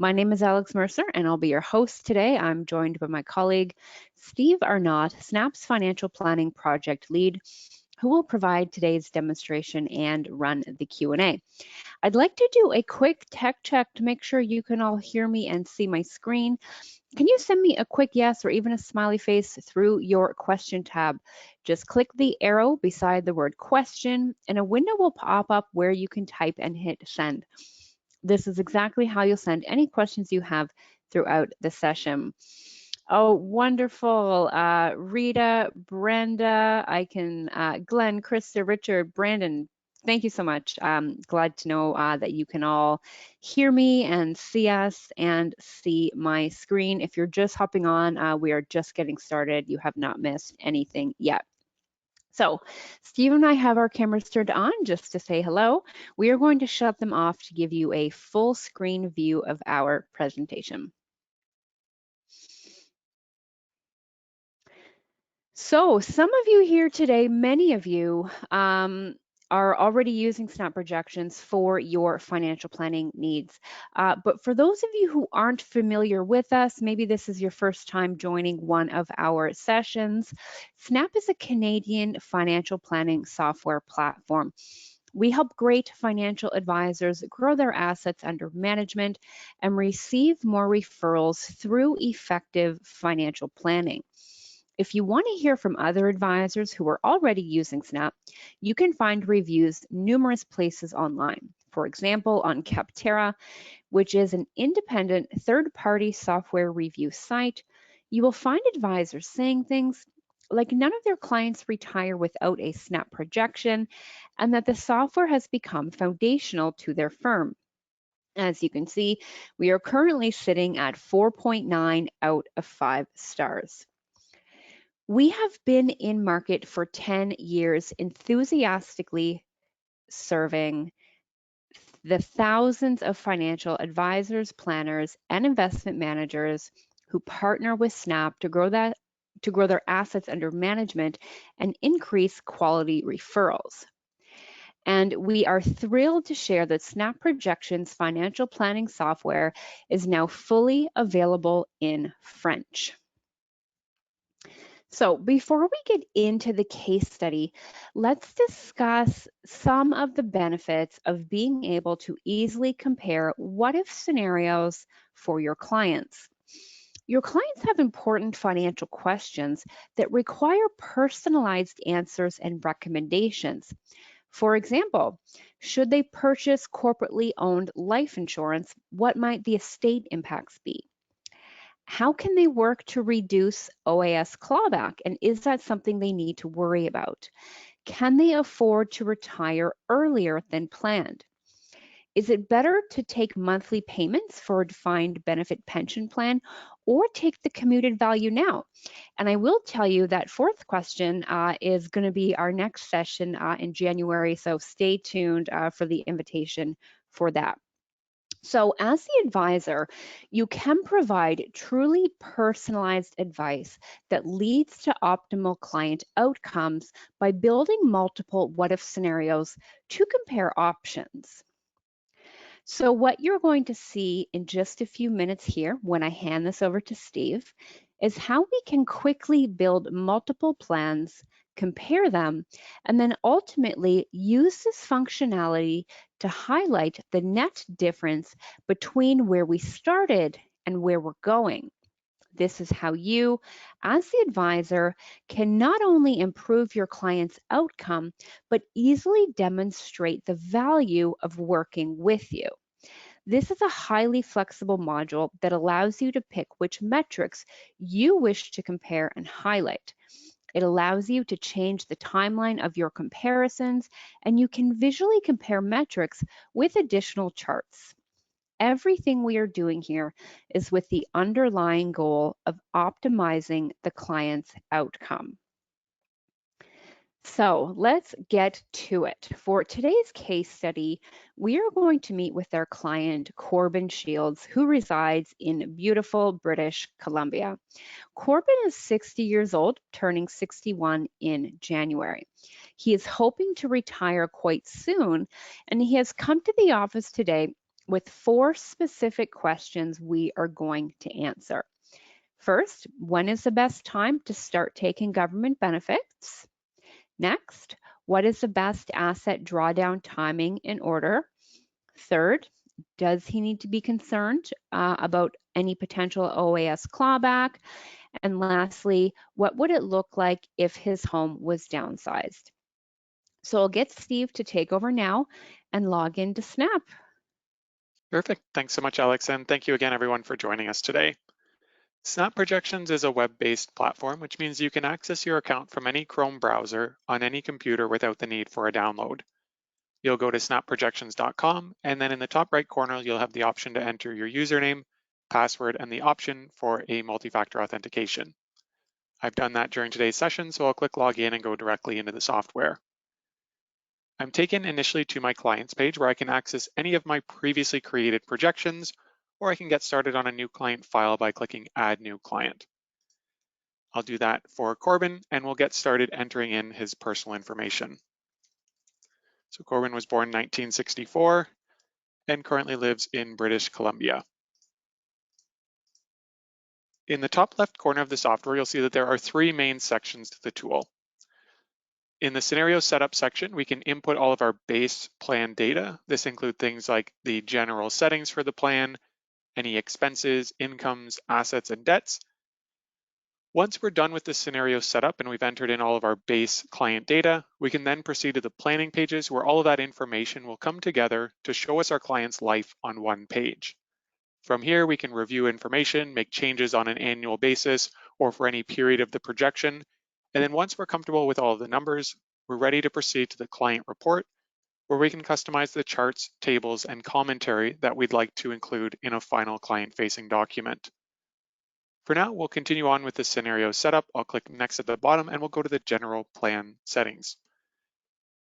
My name is Alex Mercer, and I'll be your host today. I'm joined by my colleague, Steve Arnott, SNAP's Financial Planning Project Lead, who will provide today's demonstration and run the Q&A. I'd like to do a quick tech check to make sure you can all hear me and see my screen. Can you send me a quick yes or even a smiley face through your question tab? Just click the arrow beside the word question, and a window will pop up where you can type and hit send. This is exactly how you'll send any questions you have throughout the session. Oh, wonderful. Rita, Brenda, Glenn, Krista, Richard, Brandon, thank you so much. Glad to know that you can all hear me and see us and see my screen. If you're just hopping on, we are just getting started. You have not missed anything yet. So Steve and I have our cameras turned on just to say hello. We are going to shut them off to give you a full screen view of our presentation. So some of you here today, many of you are already using SNAP projections for your financial planning needs. But for those of you who aren't familiar with us, maybe this is your first time joining one of our sessions, SNAP is a Canadian financial planning software platform. We help great financial advisors grow their assets under management and receive more referrals through effective financial planning. If you want to hear from other advisors who are already using SNAP, you can find reviews numerous places online. For example, on Capterra, which is an independent third-party software review site, you will find advisors saying things like none of their clients retire without a SNAP projection, and that the software has become foundational to their firm. As you can see, we are currently sitting at 4.9 out of 5 stars. We have been in market for 10 years, enthusiastically serving the thousands of financial advisors, planners, and investment managers who partner with SNAP to grow their assets under management and increase quality referrals. And we are thrilled to share that SNAP Projections financial planning software is now fully available in French. So before we get into the case study, let's discuss some of the benefits of being able to easily compare what-if scenarios for your clients. Your clients have important financial questions that require personalized answers and recommendations. For example, should they purchase corporately owned life insurance, what might the estate impacts be? How can they work to reduce OAS clawback? And is that something they need to worry about? Can they afford to retire earlier than planned? Is it better to take monthly payments for a defined benefit pension plan or take the commuted value now? And I will tell you that fourth question is going to be our next session in January, so stay tuned for the invitation for that. So as the advisor, you can provide truly personalized advice that leads to optimal client outcomes by building multiple what-if scenarios to compare options. So what you're going to see in just a few minutes here when I hand this over to Steve is how we can quickly build multiple plans, compare them, and then ultimately use this functionality to highlight the net difference between where we started and where we're going. This is how you, as the advisor, can not only improve your client's outcome, but easily demonstrate the value of working with you. This is a highly flexible module that allows you to pick which metrics you wish to compare and highlight. It allows you to change the timeline of your comparisons, and you can visually compare metrics with additional charts. Everything we are doing here is with the underlying goal of optimizing the client's outcome. So let's get to it. For today's case study, we are going to meet with our client, Corbin Shields, who resides in beautiful British Columbia. Corbin is 60 years old, turning 61 in January. He is hoping to retire quite soon, and he has come to the office today with 4 specific questions we are going to answer. First, when is the best time to start taking government benefits? Next, what is the best asset drawdown timing in order? Third, does he need to be concerned about any potential OAS clawback? And lastly, what would it look like if his home was downsized? So I'll get Steve to take over now and log into Snap. Perfect. Thanks so much, Alex. And thank you again, everyone, for joining us today. Snap Projections is a web-based platform, which means you can access your account from any Chrome browser on any computer without the need for a download. You'll go to snapprojections.com, and then in the top right corner, you'll have the option to enter your username, password, and the option for a multi-factor authentication. I've done that during today's session, so I'll click log in and go directly into the software. I'm taken initially to my clients page where I can access any of my previously created projections, or I can get started on a new client file by clicking Add New Client. I'll do that for Corbin, and we'll get started entering in his personal information. So Corbin was born in 1964 and currently lives in British Columbia. In the top left corner of the software, you'll see that there are 3 main sections to the tool. In the scenario setup section, we can input all of our base plan data. This includes things like the general settings for the plan, any expenses, incomes, assets, and debts. Once we're done with the scenario setup and we've entered in all of our base client data, we can then proceed to the planning pages where all of that information will come together to show us our client's life on one page. From here, we can review information, make changes on an annual basis, or for any period of the projection. And then once we're comfortable with all of the numbers, we're ready to proceed to the client report, where we can customize the charts, tables, and commentary that we'd like to include in a final client-facing document. For now, we'll continue on with the scenario setup. I'll click next at the bottom and we'll go to the general plan settings.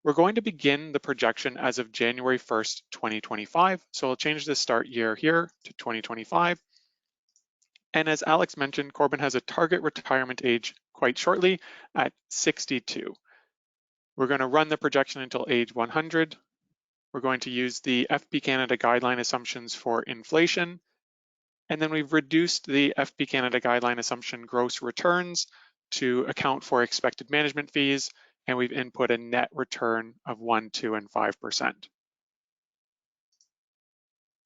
We're going to begin the projection as of January 1st, 2025. So I'll change the start year here to 2025. And as Alex mentioned, Corbin has a target retirement age quite shortly at 62. We're going to run the projection until age 100. We're going to use the FP Canada guideline assumptions for inflation. And then we've reduced the FP Canada guideline assumption gross returns to account for expected management fees, and we've input a net return of 1%, 2%, and 5%.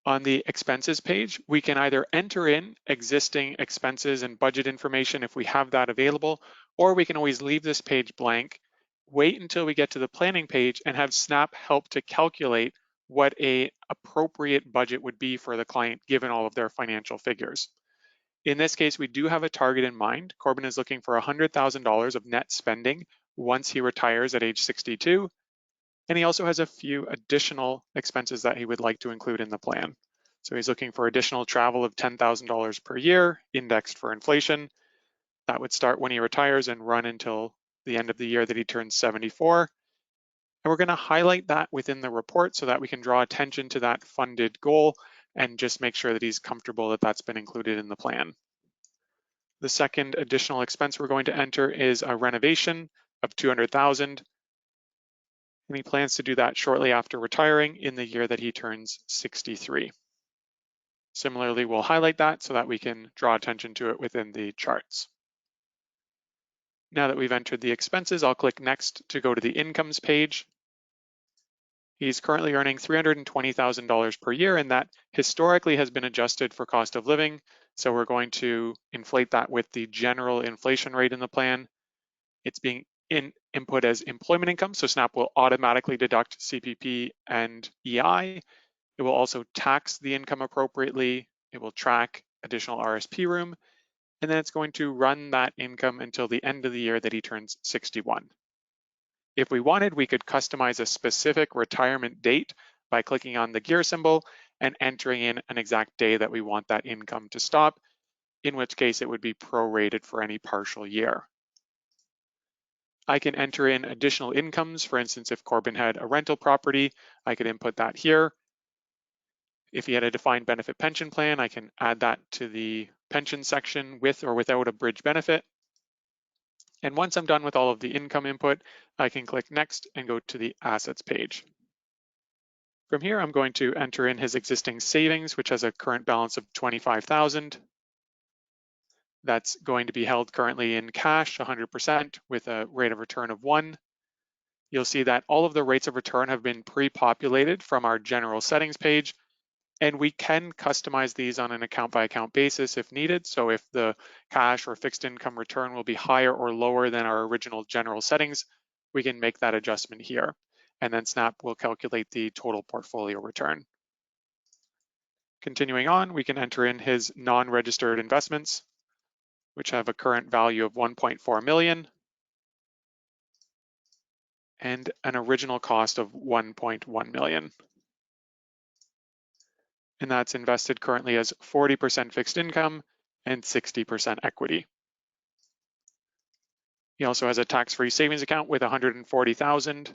On the expenses page, we can either enter in existing expenses and budget information if we have that available, or we can always leave this page blank, wait until we get to the planning page and have Snap help to calculate what an appropriate budget would be for the client given all of their financial figures. In this case, we do have a target in mind. Corbin is looking for $100,000 of net spending once he retires at age 62. And he also has a few additional expenses that he would like to include in the plan. So he's looking for additional travel of $10,000 per year, indexed for inflation. That would start when he retires and run until the end of the year that he turns 74. And we're going to highlight that within the report so that we can draw attention to that funded goal and just make sure that he's comfortable that that's been included in the plan. The second additional expense we're going to enter is a renovation of $200,000. And he plans to do that shortly after retiring in the year that he turns 63. Similarly, we'll highlight that so that we can draw attention to it within the charts. Now that we've entered the expenses, I'll click next to go to the incomes page. He's currently earning $320,000 per year, and that historically has been adjusted for cost of living. So we're going to inflate that with the general inflation rate in the plan. It's being input as employment income, so Snap will automatically deduct CPP and EI. It will also tax the income appropriately. It will track additional RSP room, and then it's going to run that income until the end of the year that he turns 61. If we wanted, we could customize a specific retirement date by clicking on the gear symbol and entering in an exact day that we want that income to stop, in which case it would be prorated for any partial year. I can enter in additional incomes. For instance, if Corbin had a rental property, I could input that here. If he had a defined benefit pension plan, I can add that to the pension section with or without a bridge benefit. And once I'm done with all of the income input, I can click next and go to the assets page. From here, I'm going to enter in his existing savings, which has a current balance of $25,000. That's going to be held currently in cash, 100%, with a rate of return of 1. You'll see that all of the rates of return have been pre-populated from our general settings page, and we can customize these on an account-by-account basis if needed. So if the cash or fixed income return will be higher or lower than our original general settings, we can make that adjustment here. And then Snap will calculate the total portfolio return. Continuing on, we can enter in his non-registered investments, which have a current value of 1.4 million and an original cost of 1.1 million. And that's invested currently as 40% fixed income and 60% equity. He also has a tax-free savings account with 140,000,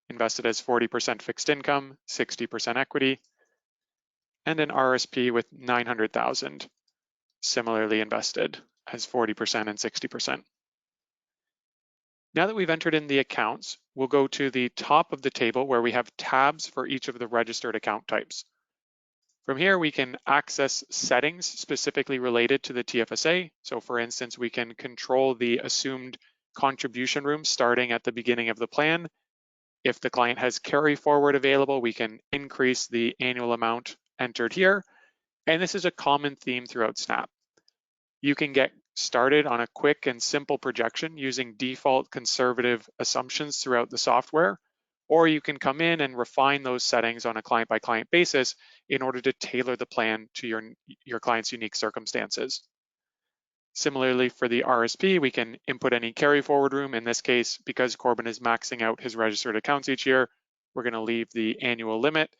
invested as 40% fixed income, 60% equity, and an RSP with 900,000, similarly invested as 40% and 60%. Now that we've entered in the accounts, we'll go to the top of the table where we have tabs for each of the registered account types. From here, we can access settings specifically related to the TFSA. So for instance, we can control the assumed contribution room starting at the beginning of the plan. If the client has carry forward available, we can increase the annual amount entered here. And this is a common theme throughout Snap. You can get started on a quick and simple projection using default conservative assumptions throughout the software, or you can come in and refine those settings on a client-by-client basis in order to tailor the plan to your client's unique circumstances. Similarly, for the RSP, we can input any carry forward room. In this case, because Corbin is maxing out his registered accounts each year, we're going to leave the annual limit.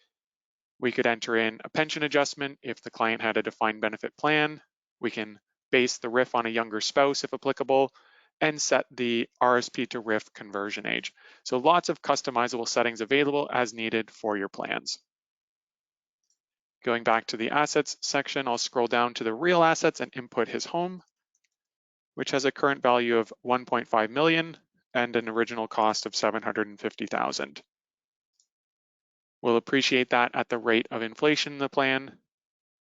We could enter in a pension adjustment if the client had a defined benefit plan. We can base the RIF on a younger spouse if applicable, and set the RSP to RIF conversion age. So lots of customizable settings available as needed for your plans. Going back to the assets section, I'll scroll down to the real assets and input his home, which has a current value of 1.5 million and an original cost of 750,000. We'll appreciate that at the rate of inflation in the plan,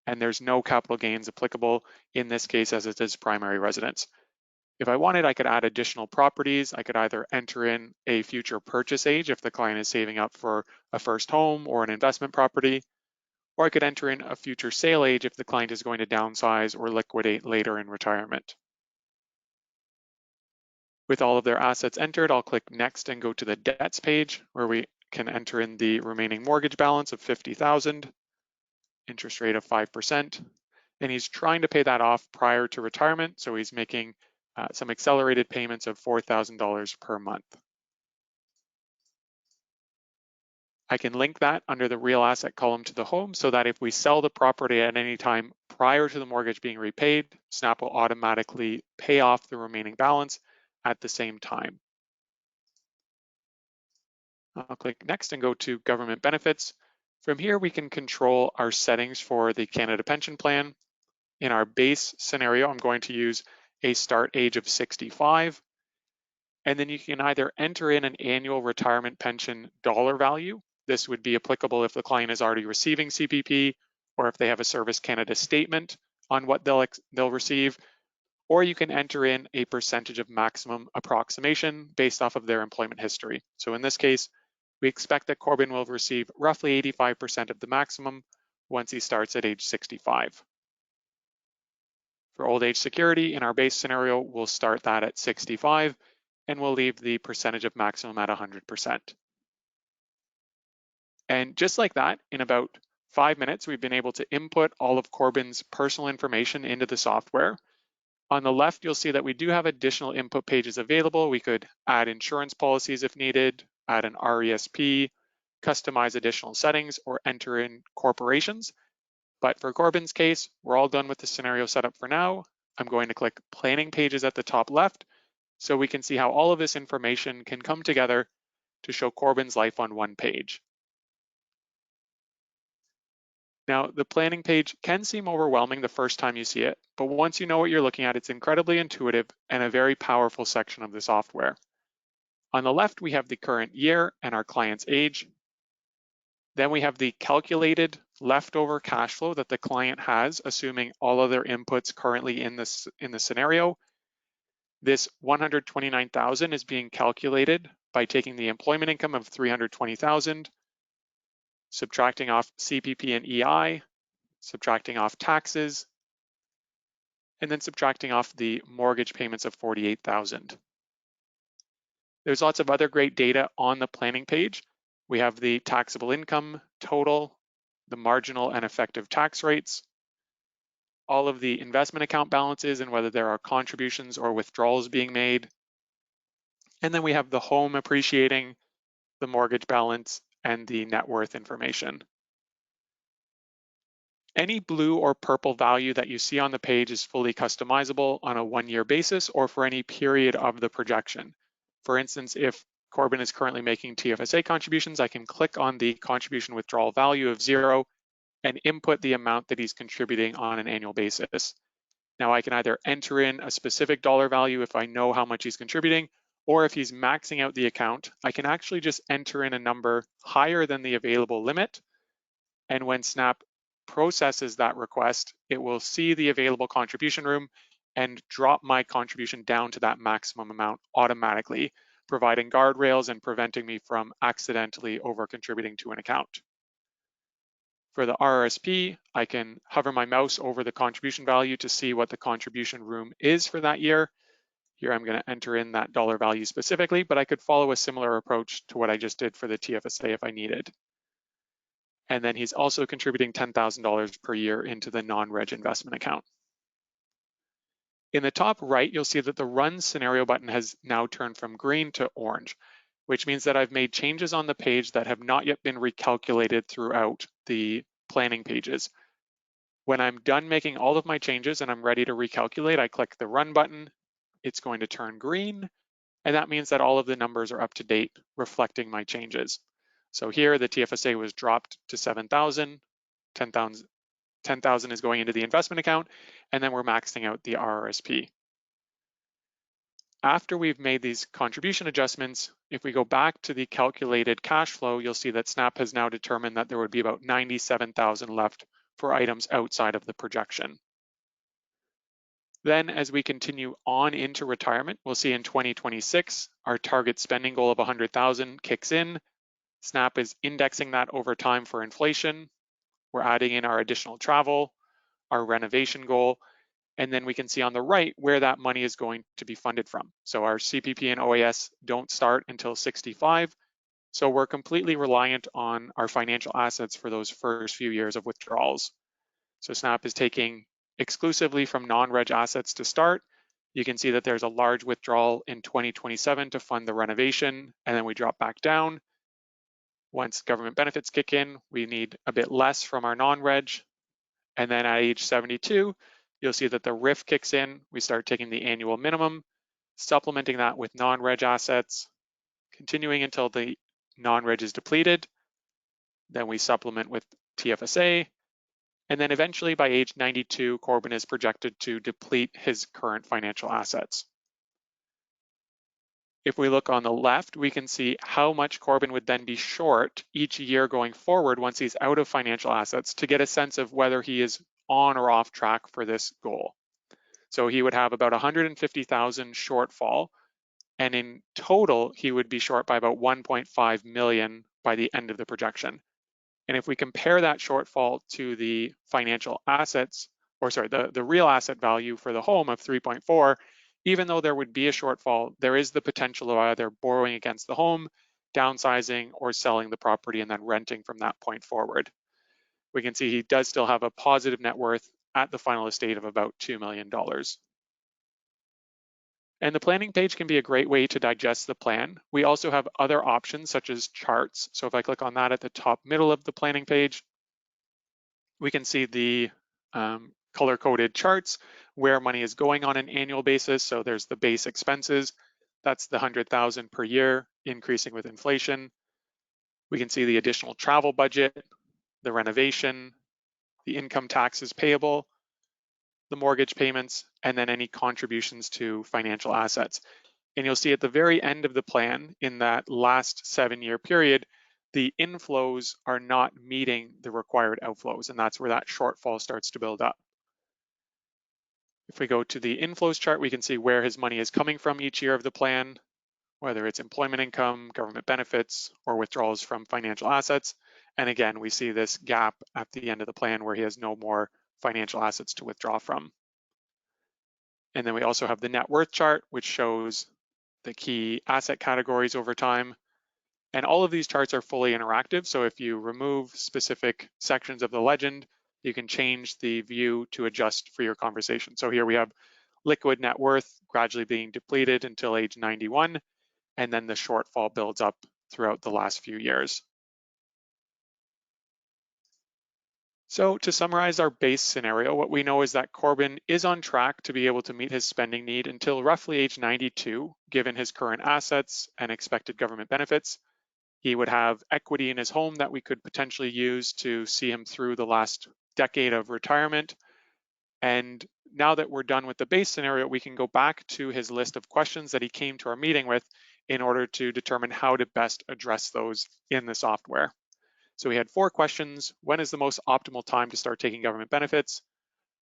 and there's no capital gains applicable in this case as it is primary residence. If I wanted, I could add additional properties. I could either enter in a future purchase age if the client is saving up for a first home or an investment property, or I could enter in a future sale age if the client is going to downsize or liquidate later in retirement. With all of their assets entered, I'll click Next and go to the Debts page where we can enter in the remaining mortgage balance of 50,000, interest rate of 5%, and he's trying to pay that off prior to retirement, so he's making some accelerated payments of $4,000 per month. I can link that under the real asset column to the home so that if we sell the property at any time prior to the mortgage being repaid, Snap will automatically pay off the remaining balance at the same time. I'll click Next and go to Government Benefits. From here, we can control our settings for the Canada Pension Plan. In our base scenario, I'm going to use a start age of 65. And then you can either enter in an annual retirement pension dollar value. This would be applicable if the client is already receiving CPP or if they have a Service Canada statement on what they'll receive, or you can enter in a percentage of maximum approximation based off of their employment history. So in this case, we expect that Corbin will receive roughly 85% of the maximum once he starts at age 65. For old age security, in our base scenario, we'll start that at 65 and we'll leave the percentage of maximum at 100%. And just like that, in about 5 minutes, we've been able to input all of Corbin's personal information into the software. On the left, you'll see that we do have additional input pages available. We could add insurance policies if needed, add an RESP, customize additional settings, or enter in corporations. But for Corbin's case, we're all done with the scenario setup for now. I'm going to click Planning Pages at the top left so we can see how all of this information can come together to show Corbin's life on one page. Now, the planning page can seem overwhelming the first time you see it, but once you know what you're looking at, it's incredibly intuitive and a very powerful section of the software. On the left, we have the current year and our client's age. Then we have the calculated leftover cash flow that the client has, assuming all of their inputs currently in the scenario. This 129,000 is being calculated by taking the employment income of 320,000, subtracting off CPP and EI, subtracting off taxes, and then subtracting off the mortgage payments of 48,000. There's lots of other great data on the planning page. We have the taxable income total, the marginal and effective tax rates, all of the investment account balances and whether there are contributions or withdrawals being made. And then we have the home appreciating, the mortgage balance, and the net worth information. Any blue or purple value that you see on the page is fully customizable on a one-year basis or for any period of the projection. For instance, if Corbin is currently making TFSA contributions, I can click on the contribution withdrawal value of 0 and input the amount that he's contributing on an annual basis. Now I can either enter in a specific dollar value if I know how much he's contributing, or if he's maxing out the account, I can actually just enter in a number higher than the available limit. And when SNAP processes that request, it will see the available contribution room and drop my contribution down to that maximum amount automatically, providing guardrails and preventing me from accidentally over-contributing to an account. For the RRSP, I can hover my mouse over the contribution value to see what the contribution room is for that year. Here I'm going to enter in that dollar value specifically, but I could follow a similar approach to what I just did for the TFSA if I needed. And then he's also contributing $10,000 per year into the non-reg investment account. In the top right, you'll see that the Run Scenario button has now turned from green to orange, which means that I've made changes on the page that have not yet been recalculated throughout the planning pages. When I'm done making all of my changes and I'm ready to recalculate, I click the Run button. It's going to turn green, and that means that all of the numbers are up to date, reflecting my changes. So here, the TFSA was dropped to 7,000, 10,000 is going into the investment account, and then we're maxing out the RRSP. After we've made these contribution adjustments, if we go back to the calculated cash flow, you'll see that SNAP has now determined that there would be about 97,000 left for items outside of the projection. Then as we continue on into retirement, we'll see in 2026, our target spending goal of 100,000 kicks in. SNAP is indexing that over time for inflation. We're adding in our additional travel, our renovation goal, and then we can see on the right where that money is going to be funded from. So our CPP and OAS don't start until 65. So we're completely reliant on our financial assets for those first few years of withdrawals. So SNAP is taking exclusively from non-reg assets to start. You can see that there's a large withdrawal in 2027 to fund the renovation, and then we drop back down. Once government benefits kick in, we need a bit less from our non-reg. And then at age 72, you'll see that the RIF kicks in. We start taking the annual minimum, supplementing that with non-reg assets, continuing until the non-reg is depleted. Then we supplement with TFSA. And then eventually by age 92, Corbin is projected to deplete his current financial assets. If we look on the left, we can see how much Corbin would then be short each year going forward once he's out of financial assets to get a sense of whether he is on or off track for this goal. So he would have about 150,000 shortfall, and in total, he would be short by about 1.5 million by the end of the projection. And if we compare that shortfall to the financial assets, or sorry, the real asset value for the home of 3.4, even though there would be a shortfall, there is the potential of either borrowing against the home, downsizing, or selling the property and then renting from that point forward. We can see he does still have a positive net worth at the final estate of about $2 million. And the planning page can be a great way to digest the plan. We also have other options such as charts. So if I click on that at the top middle of the planning page, we can see the color-coded charts where money is going on an annual basis. So there's the base expenses. That's the 100,000 per year, increasing with inflation. We can see the additional travel budget, the renovation, the income taxes payable, the mortgage payments, and then any contributions to financial assets. And you'll see at the very end of the plan, in that last 7-year period, the inflows are not meeting the required outflows, and that's where that shortfall starts to build up. If we go to the inflows chart, we can see where his money is coming from each year of the plan, whether it's employment income, government benefits, or withdrawals from financial assets. And again, we see this gap at the end of the plan where he has no more financial assets to withdraw from. And then we also have the net worth chart, which shows the key asset categories over time. And all of these charts are fully interactive. So if you remove specific sections of the legend, you can change the view to adjust for your conversation. So here we have liquid net worth gradually being depleted until age 91, and then the shortfall builds up throughout the last few years. So to summarize our base scenario, what we know is that Corbin is on track to be able to meet his spending need until roughly age 92, given his current assets and expected government benefits. He would have equity in his home that we could potentially use to see him through the last decade of retirement. And now that we're done with the base scenario, we can go back to his list of questions that he came to our meeting with in order to determine how to best address those in the software. So we had 4 questions. When is the most optimal time to start taking government benefits?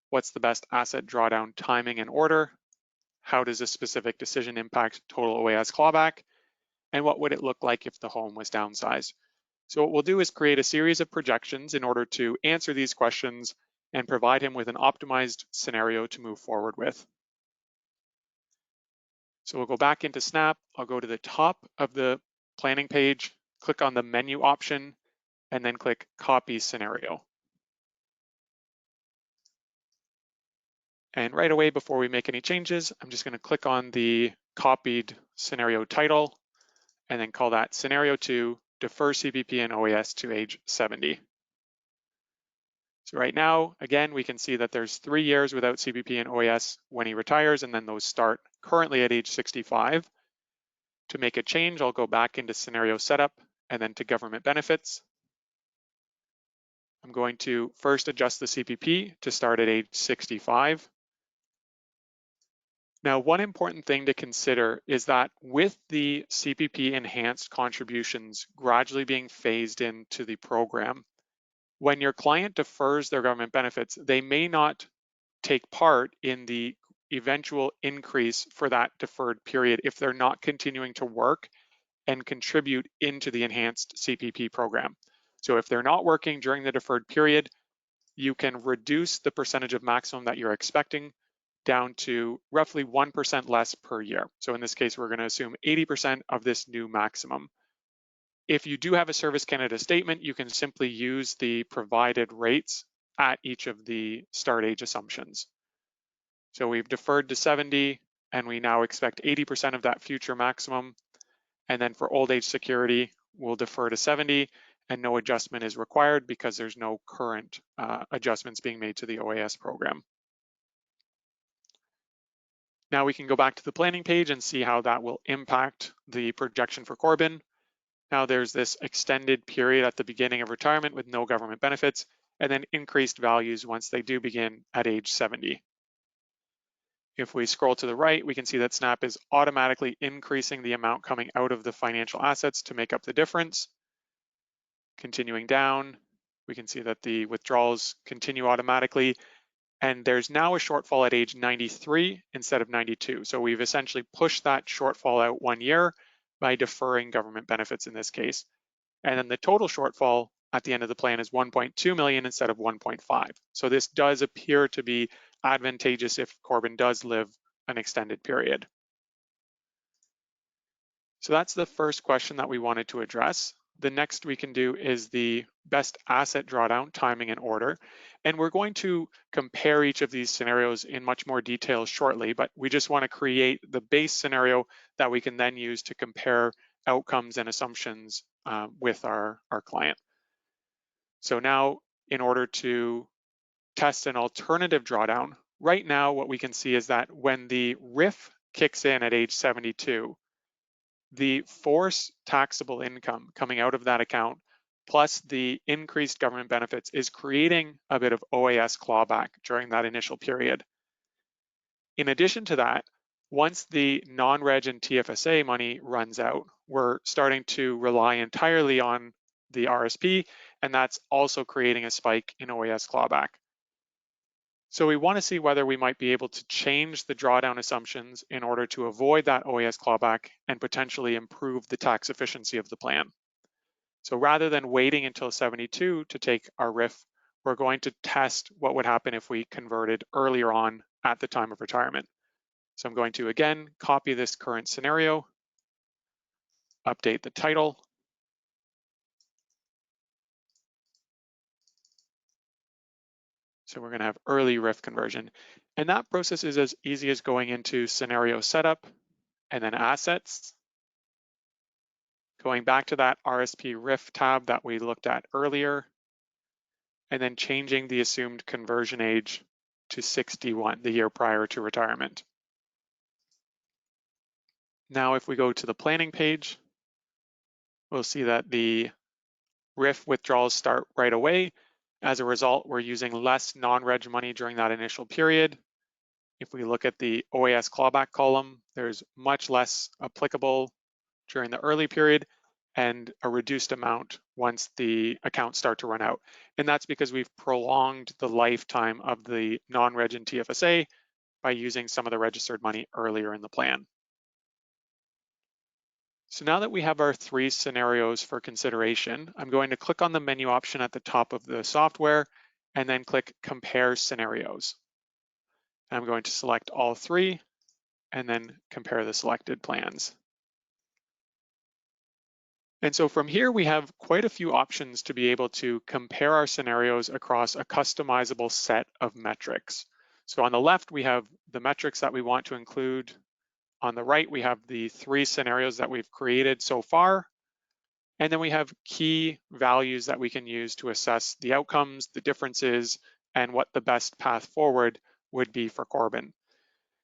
What's the best asset drawdown timing and order? How does a specific decision impact total OAS clawback? And what would it look like if the home was downsized? So what we'll do is create a series of projections in order to answer these questions and provide him with an optimized scenario to move forward with. So we'll go back into Snap. I'll go to the top of the planning page, click on the menu option, and then click Copy Scenario. And right away, before we make any changes, I'm just going to click on the copied scenario title and then call that Scenario 2, Defer CPP and OAS to age 70. So right now, again, we can see that there's 3 years without CPP and OAS when he retires, and then those start currently at age 65. To make a change, I'll go back into Scenario Setup and then to Government Benefits. I'm going to first adjust the CPP to start at age 65. Now, one important thing to consider is that with the CPP enhanced contributions gradually being phased into the program, when your client defers their government benefits, they may not take part in the eventual increase for that deferred period if they're not continuing to work and contribute into the enhanced CPP program. So if they're not working during the deferred period, you can reduce the percentage of maximum that you're expecting down to roughly 1% less per year. So in this case, we're going to assume 80% of this new maximum. If you do have a Service Canada statement, you can simply use the provided rates at each of the start age assumptions. So we've deferred to 70, and we now expect 80% of that future maximum. And then for old age security, we'll defer to 70, and no adjustment is required because there's no current adjustments being made to the OAS program. Now we can go back to the planning page and see how that will impact the projection for Corbin. Now there's this extended period at the beginning of retirement with no government benefits, and then increased values once they do begin at age 70. If we scroll to the right, we can see that Snap is automatically increasing the amount coming out of the financial assets to make up the difference. Continuing down, we can see that the withdrawals continue automatically, and there's now a shortfall at age 93 instead of 92. So we've essentially pushed that shortfall out 1 year by deferring government benefits in this case. And then the total shortfall at the end of the plan is 1.2 million instead of 1.5. So this does appear to be advantageous if Corbin does live an extended period. So that's the first question that we wanted to address. The next we can do is the best asset drawdown timing and order. And we're going to compare each of these scenarios in much more detail shortly, but we just want to create the base scenario that we can then use to compare outcomes and assumptions with our client. So now, in order to test an alternative drawdown, right now what we can see is that when the RIF kicks in at age 72, the forced taxable income coming out of that account plus the increased government benefits is creating a bit of OAS clawback during that initial period. In addition to that, once the non-reg and TFSA money runs out, we're starting to rely entirely on the RSP, and that's also creating a spike in OAS clawback. So we want to see whether we might be able to change the drawdown assumptions in order to avoid that OAS clawback and potentially improve the tax efficiency of the plan. So rather than waiting until 72 to take our RIF, we're going to test what would happen if we converted earlier on at the time of retirement. So I'm going to, again, copy this current scenario, update the title, so we're going to have early RIF conversion. And that process is as easy as going into scenario setup and then assets, going back to that RSP RIF tab that we looked at earlier, and then changing the assumed conversion age to 61, the year prior to retirement. Now, if we go to the planning page, we'll see that the RIF withdrawals start right away. As a result, we're using less non-reg money during that initial period. If we look at the OAS clawback column, there's much less applicable during the early period and a reduced amount once the accounts start to run out. And that's because we've prolonged the lifetime of the non-reg and TFSA by using some of the registered money earlier in the plan. So now that we have our 3 scenarios for consideration, I'm going to click on the menu option at the top of the software and then click Compare Scenarios. I'm going to select all 3 and then compare the selected plans. And so from here, we have quite a few options to be able to compare our scenarios across a customizable set of metrics. So on the left, we have the metrics that we want to include. On the right, we have the 3 scenarios that we've created so far. And then we have key values that we can use to assess the outcomes, the differences, and what the best path forward would be for Corbin.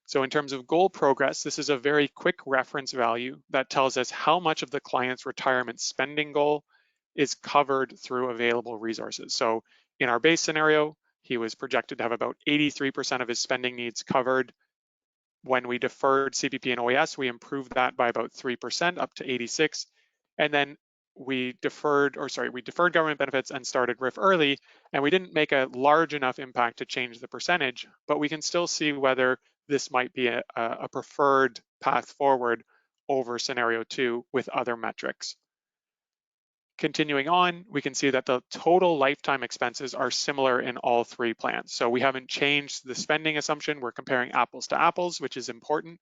So in terms of goal progress, this is a very quick reference value that tells us how much of the client's retirement spending goal is covered through available resources. So in our base scenario, he was projected to have about 83% of his spending needs covered. When we deferred CPP and OAS, we improved that by about 3% up to 86. And then we deferred government benefits and started RIF early, and we didn't make a large enough impact to change the percentage, but we can still see whether this might be a preferred path forward over scenario 2 with other metrics. Continuing on, we can see that the total lifetime expenses are similar in all 3 plans. So we haven't changed the spending assumption. We're comparing apples to apples, which is important.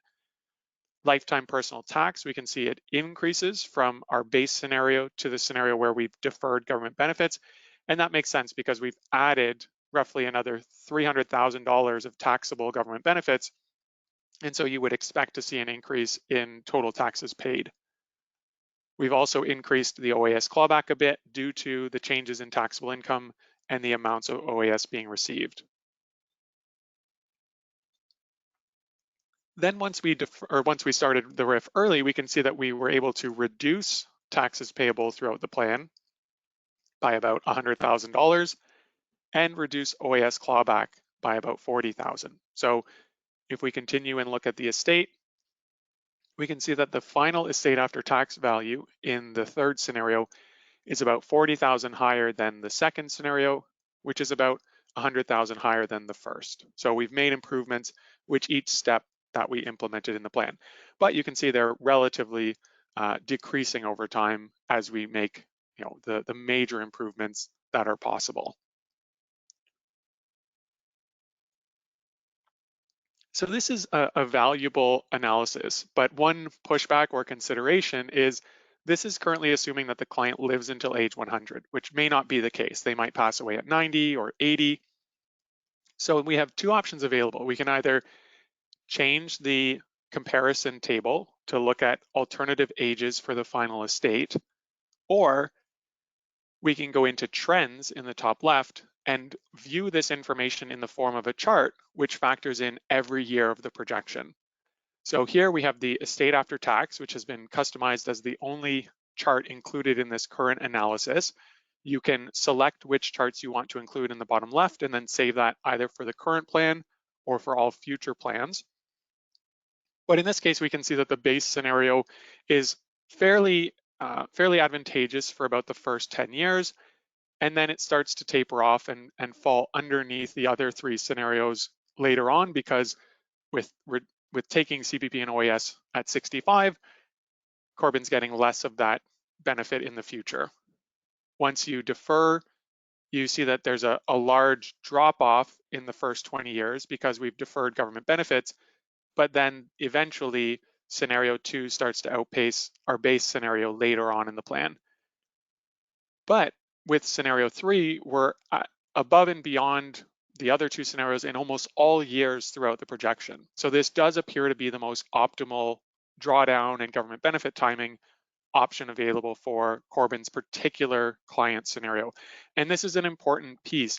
Lifetime personal tax, we can see it increases from our base scenario to the scenario where we've deferred government benefits. And that makes sense because we've added roughly another $300,000 of taxable government benefits. And so you would expect to see an increase in total taxes paid. We've also increased the OAS clawback a bit due to the changes in taxable income and the amounts of OAS being received. Then once we started the RIF early, we can see that we were able to reduce taxes payable throughout the plan by about $100,000 and reduce OAS clawback by about $40,000. So if we continue and look at the estate, we can see that the final estate after tax value in the 3rd scenario is about $40,000 higher than the 2nd scenario, which is about $100,000 higher than the 1st. So we've made improvements with each step that we implemented in the plan. But you can see they're relatively decreasing over time as we make the major improvements that are possible. So this is a valuable analysis, but one pushback or consideration is this is currently assuming that the client lives until age 100, which may not be the case. They might pass away at 90 or 80. So we have 2 options available. We can either change the comparison table to look at alternative ages for the final estate, or we can go into trends in the top left and view this information in the form of a chart, which factors in every year of the projection. So here we have the estate after tax, which has been customized as the only chart included in this current analysis. You can select which charts you want to include in the bottom left and then save that either for the current plan or for all future plans. But in this case, we can see that the base scenario is fairly fairly advantageous for about the first 10 years, and then it starts to taper off and fall underneath the other three scenarios later on, because with taking CPP and OAS at 65, Corbin's getting less of that benefit in the future. Once you defer, you see that there's a large drop off in the first 20 years because we've deferred government benefits, but then eventually scenario 2 starts to outpace our base scenario later on in the plan. But with scenario 3, we're above and beyond the other two scenarios in almost all years throughout the projection. So this does appear to be the most optimal drawdown and government benefit timing option available for Corbin's particular client scenario. And this is an important piece.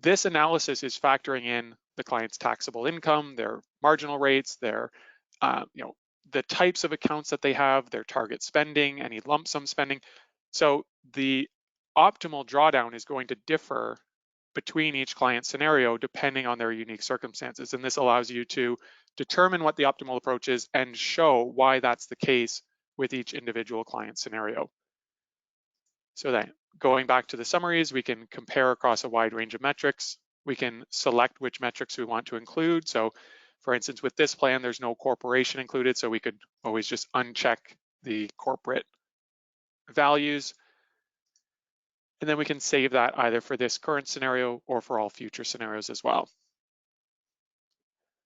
This analysis is factoring in the client's taxable income, their marginal rates, their the types of accounts that they have, their target spending, any lump sum spending. So the optimal drawdown is going to differ between each client scenario depending on their unique circumstances. And this allows you to determine what the optimal approach is and show why that's the case with each individual client scenario. So then going back to the summaries, we can compare across a wide range of metrics. We can select which metrics we want to include. So for instance, with this plan, there's no corporation included, so we could always just uncheck the corporate values. And then we can save that either for this current scenario or for all future scenarios as well.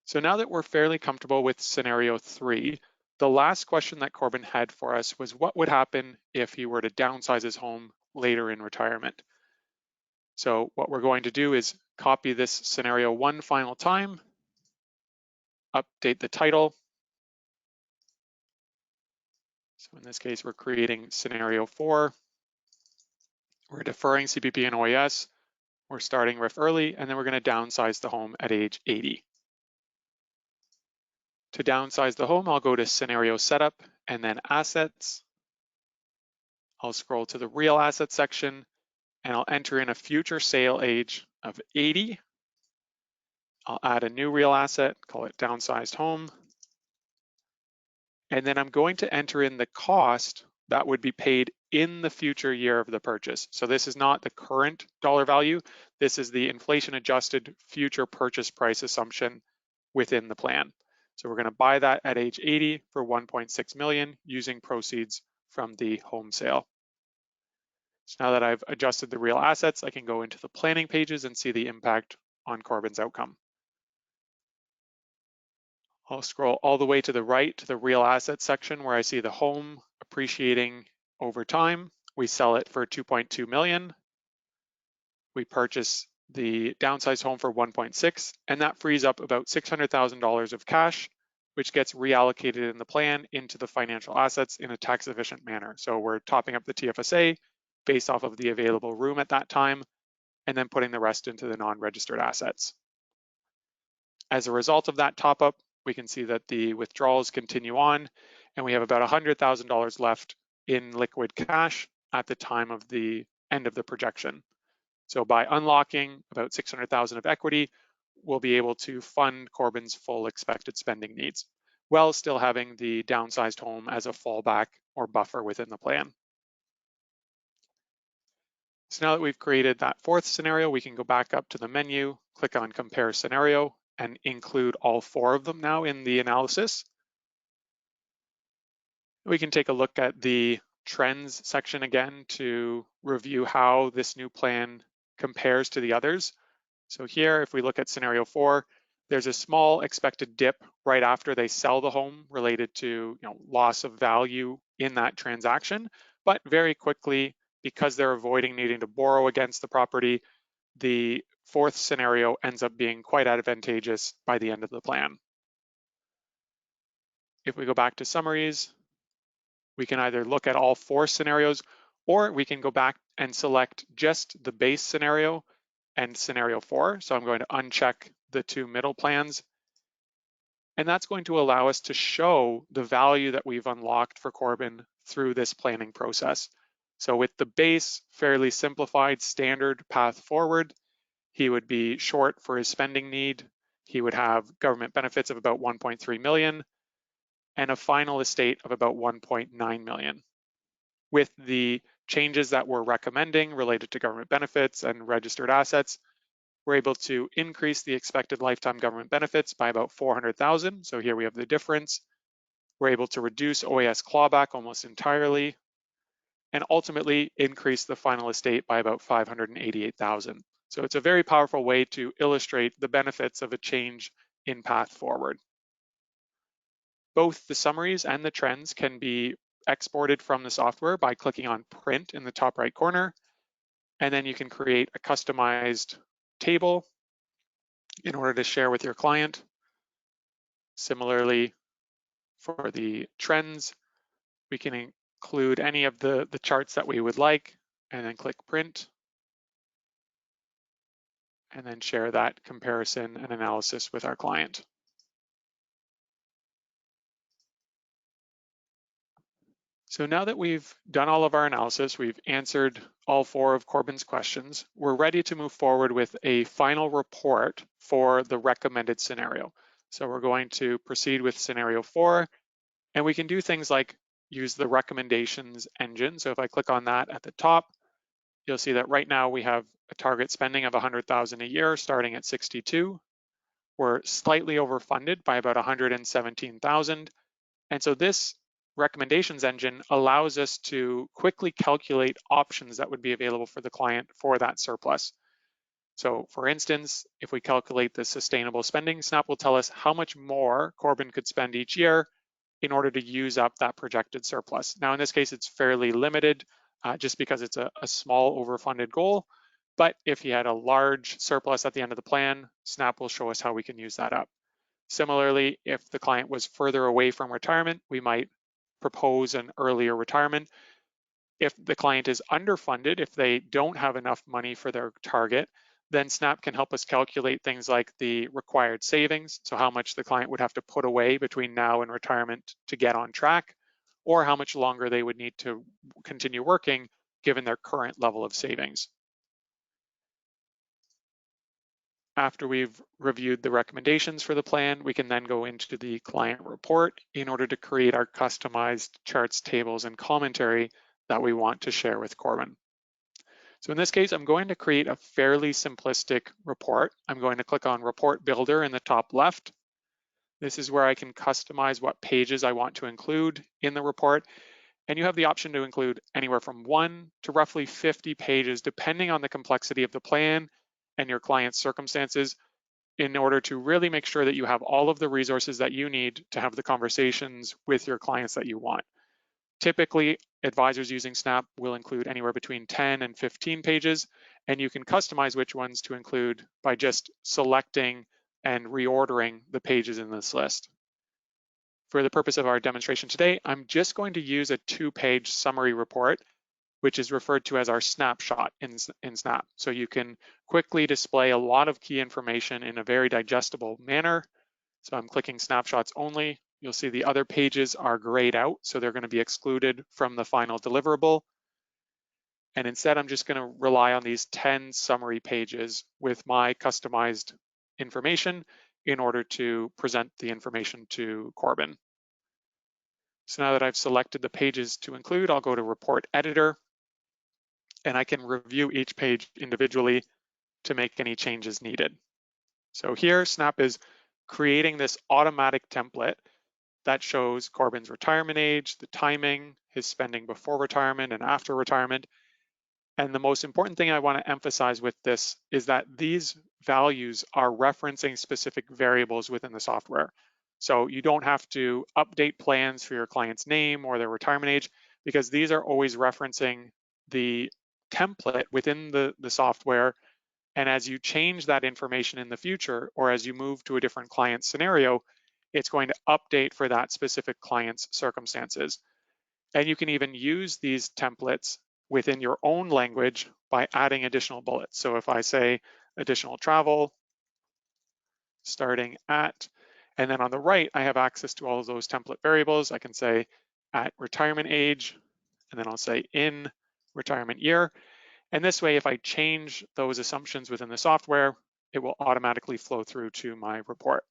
So now that we're fairly comfortable with scenario 3, the last question that Corbin had for us was what would happen if he were to downsize his home later in retirement. So what we're going to do is copy this scenario one final time, update the title. So in this case, we're creating scenario 4. We're deferring CPP and OAS. We're starting RIF early, and then we're going to downsize the home at age 80. To downsize the home, I'll go to Scenario Setup and then Assets. I'll scroll to the Real Assets section, and I'll enter in a future sale age of 80. I'll add a new real asset, call it Downsized Home. And then I'm going to enter in the cost that would be paid in the future year of the purchase. So this is not the current dollar value. This is the inflation adjusted future purchase price assumption within the plan. So we're going to buy that at age 80 for 1.6 million using proceeds from the home sale. So now that I've adjusted the real assets, I can go into the planning pages and see the impact on Corbin's outcome. I'll scroll all the way to the right to the real assets section where I see the home appreciating over time. We sell it for 2.2 million. We purchase the downsized home for 1.6, and that frees up about $600,000 of cash, which gets reallocated in the plan into the financial assets in a tax efficient manner. So we're topping up the TFSA based off of the available room at that time, and then putting the rest into the non-registered assets. As a result of that top up, we can see that the withdrawals continue on, and we have about $100,000 left in liquid cash at the time of the end of the projection. So by unlocking about 600,000 of equity, we'll be able to fund Corbin's full expected spending needs, while still having the downsized home as a fallback or buffer within the plan. So now that we've created that fourth scenario, we can go back up to the menu, click on Compare Scenario, and include all 4 of them now in the analysis. We can take a look at the trends section again to review how this new plan compares to the others. So here, if we look at scenario 4, there's a small expected dip right after they sell the home related to loss of value in that transaction, but very quickly, because they're avoiding needing to borrow against the property, the fourth scenario ends up being quite advantageous by the end of the plan. If we go back to summaries, we can either look at all 4 scenarios, or we can go back and select just the base scenario and scenario 4. So I'm going to uncheck the 2 middle plans. And that's going to allow us to show the value that we've unlocked for Corbin through this planning process. So with the base, fairly simplified standard path forward, he would be short for his spending need. He would have government benefits of about 1.3 million and a final estate of about 1.9 million. with the changes that we're recommending related to government benefits and registered assets, we're able to increase the expected lifetime government benefits by about 400,000. So here we have the difference. We're able to reduce OAS clawback almost entirely, and ultimately increase the final estate by about 588,000. So it's a very powerful way to illustrate the benefits of a change in path forward. Both the summaries and the trends can be exported from the software by clicking on print in the top right corner, and then you can create a customized table in order to share with your client. Similarly, for the trends, we can include any of the charts that we would like, and then click print, and then share that comparison and analysis with our client. So now that we've done all of our analysis, we've answered all 4 of Corbin's questions, we're ready to move forward with a final report for the recommended scenario. So we're going to proceed with scenario 4, and we can do things like use the recommendations engine. So if I click on that at the top, you'll see that right now we have a target spending of 100,000 a year starting at 62. We're slightly overfunded by about 117,000. And so this recommendations engine allows us to quickly calculate options that would be available for the client for that surplus. So for instance, if we calculate the sustainable spending, Snap will tell us how much more Corbin could spend each year in order to use up that projected surplus. Now in this case, it's fairly limited just because it's a small overfunded goal. But if he had a large surplus at the end of the plan, Snap will show us how we can use that up. Similarly, if the client was further away from retirement, we might propose an earlier retirement. If the client is underfunded, if they don't have enough money for their target, then Snap can help us calculate things like the required savings, so how much the client would have to put away between now and retirement to get on track, or how much longer they would need to continue working given their current level of savings. After we've reviewed the recommendations for the plan, we can then go into the client report in order to create our customized charts, tables, and commentary that we want to share with Corbin. So in this case, I'm going to create a fairly simplistic report. I'm going to click on Report Builder in the top left. This is where I can customize what pages I want to include in the report. And you have the option to include anywhere from 1 to roughly 50 pages, depending on the complexity of the plan and your client's circumstances, in order to really make sure that you have all of the resources that you need to have the conversations with your clients that you want. Typically, advisors using Snap will include anywhere between 10 and 15 pages, and you can customize which ones to include by just selecting and reordering the pages in this list. For the purpose of our demonstration today, I'm just going to use a 2-page summary report, which is referred to as our snapshot in Snap. So you can quickly display a lot of key information in a very digestible manner. So I'm clicking snapshots only. You'll see the other pages are grayed out, so they're going to be excluded from the final deliverable. And instead, I'm just going to rely on these 10 summary pages with my customized information in order to present the information to Corbin. So now that I've selected the pages to include, I'll go to Report Editor, and I can review each page individually to make any changes needed. So here, Snap is creating this automatic template that shows Corbin's retirement age, the timing, his spending before retirement and after retirement. And the most important thing I want to emphasize with this is that these values are referencing specific variables within the software. So you don't have to update plans for your client's name or their retirement age, because these are always referencing the template within the software. And as you change that information in the future, or as you move to a different client scenario, it's going to update for that specific client's circumstances. And you can even use these templates within your own language by adding additional bullets. So if I say additional travel, starting at, and then on the right, I have access to all of those template variables. I can say at retirement age, and then I'll say in retirement year. And this way, if I change those assumptions within the software, it will automatically flow through to my report.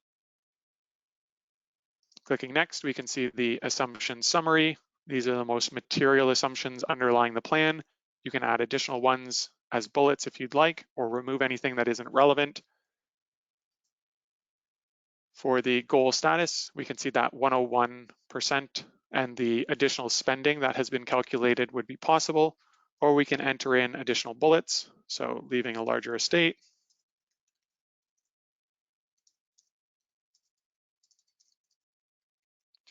Clicking next, we can see the assumption summary These are the most material assumptions underlying the plan. You can add additional ones as bullets if you'd like, or remove anything that isn't relevant. For the goal status, we can see that 101% and the additional spending that has been calculated would be possible, or we can enter in additional bullets, so leaving a larger estate.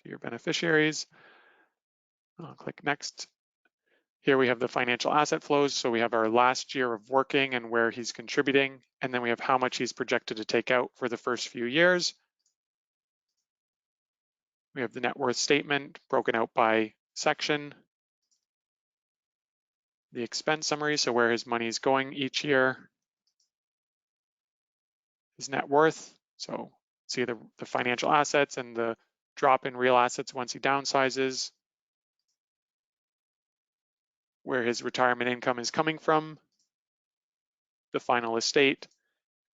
To your beneficiaries. I'll click next. Here we have the financial asset flows. So we have our last year of working and where he's contributing, and then we have how much he's projected to take out for the first few years. We have the net worth statement broken out by section, the expense summary, so where his money is going each year, his net worth, so see the financial assets and the drop in real assets once he downsizes, where his retirement income is coming from, the final estate,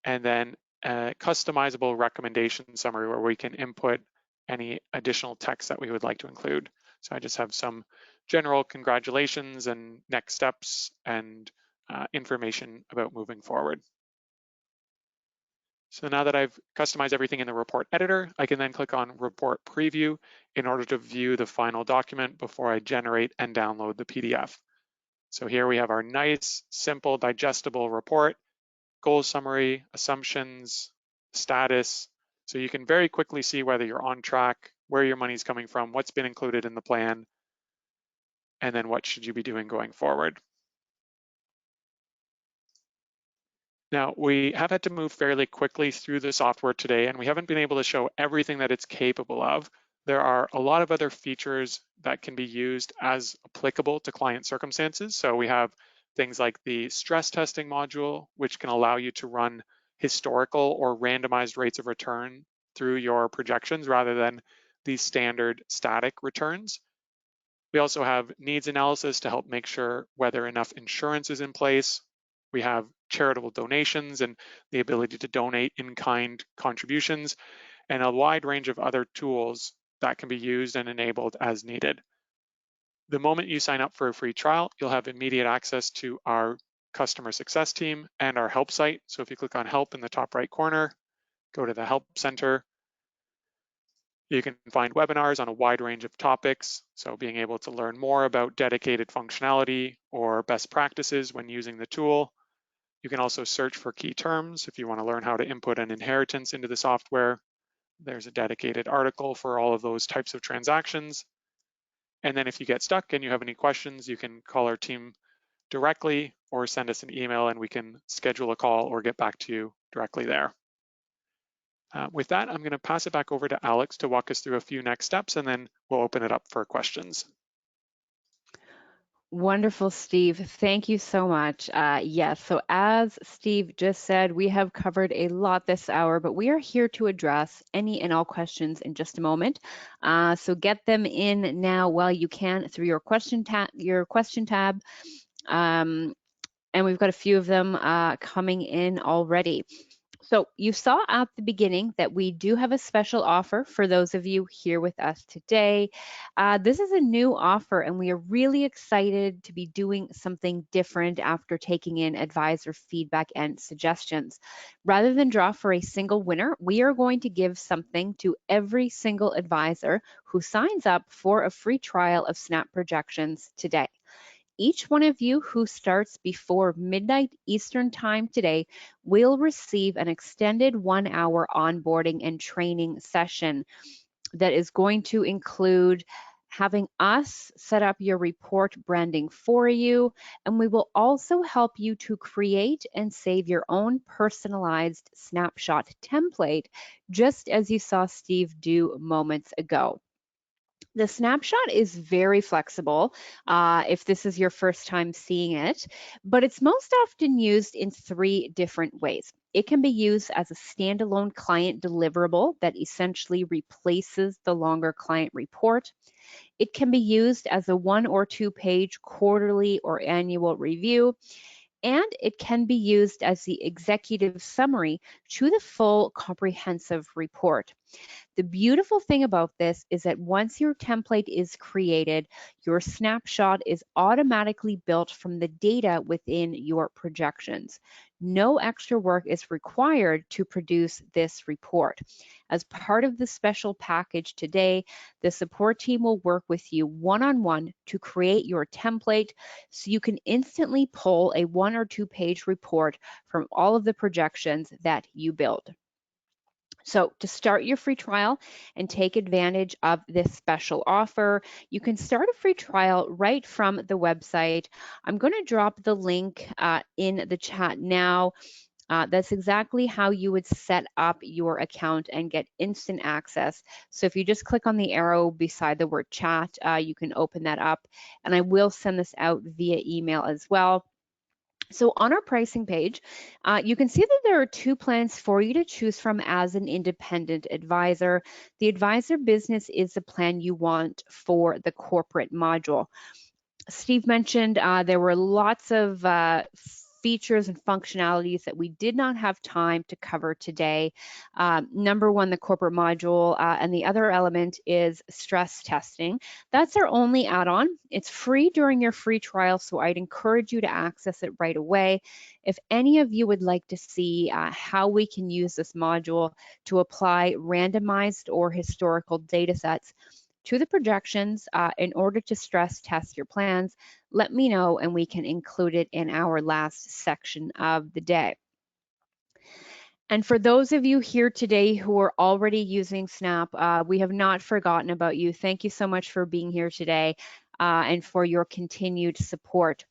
and then a customizable recommendation summary where we can input any additional text that we would like to include. So I just have some general congratulations and next steps and information about moving forward. So now that I've customized everything in the report editor, I can then click on Report Preview in order to view the final document before I generate and download the PDF. So here we have our nice, simple, digestible report, goal summary, assumptions, status. So you can very quickly see whether you're on track, where your money's coming from, what's been included in the plan, and then what should you be doing going forward. Now, we have had to move fairly quickly through the software today, and we haven't been able to show everything that it's capable of. There are a lot of other features that can be used as applicable to client circumstances. So we have things like the stress testing module, which can allow you to run historical or randomized rates of return through your projections rather than the standard static returns. We also have needs analysis to help make sure whether enough insurance is in place. We have charitable donations and the ability to donate in-kind contributions, and a wide range of other tools that can be used and enabled as needed. The moment you sign up for a free trial, you'll have immediate access to our customer success team and our help site. So if you click on help in the top right corner, go to the help center. You can find webinars on a wide range of topics. So being able to learn more about dedicated functionality or best practices when using the tool. You can also search for key terms if you want to learn how to input an inheritance into the software. There's a dedicated article for all of those types of transactions. And then if you get stuck and you have any questions, you can call our team directly or send us an email and we can schedule a call or get back to you directly there. With that, I'm going to pass it back over to Alex to walk us through a few next steps, and then we'll open it up for questions. Wonderful, Steve. Thank you so much. Yes, so as Steve just said, we have covered a lot this hour, but we are here to address any and all questions in just a moment. So get them in now while you can through your question tab. And we've got a few of them coming in already. So you saw at the beginning that we do have a special offer for those of you here with us today. This is a new offer and we are really excited to be doing something different after taking in advisor feedback and suggestions. Rather than draw for a single winner, we are going to give something to every single advisor who signs up for a free trial of Snap Projections today. Each one of you who starts before midnight Eastern time today will receive an extended 1-hour onboarding and training session that is going to include having us set up your report branding for you, and we will also help you to create and save your own personalized snapshot template, just as you saw Steve do moments ago. The snapshot is very flexible if this is your first time seeing it, but it's most often used in 3 different ways. It can be used as a standalone client deliverable that essentially replaces the longer client report. It can be used as a 1 or 2 page quarterly or annual review, and it can be used as the executive summary to the full comprehensive report. The beautiful thing about this is that once your template is created, your snapshot is automatically built from the data within your projections. No extra work is required to produce this report. As part of the special package today, the support team will work with you one-on-one to create your template so you can instantly pull a 1 or 2 page report from all of the projections that you build. So to start your free trial and take advantage of this special offer, you can start a free trial right from the website. I'm going to drop the link in the chat now. That's exactly how you would set up your account and get instant access. So if you just click on the arrow beside the word chat, you can open that up, and I will send this out via email as well. So on our pricing page, you can see that there are 2 plans for you to choose from as an independent advisor. The advisor business is the plan you want for the corporate module. Steve mentioned there were lots of features and functionalities that we did not have time to cover today. Number one, the corporate module, and the other element is stress testing. That's our only add-on. It's free during your free trial, so I'd encourage you to access it right away. If any of you would like to see how we can use this module to apply randomized or historical data sets to the projections in order to stress test your plans, let me know and we can include it in our last section of the day. And for those of you here today who are already using Snap, we have not forgotten about you. Thank you so much for being here today and for your continued support.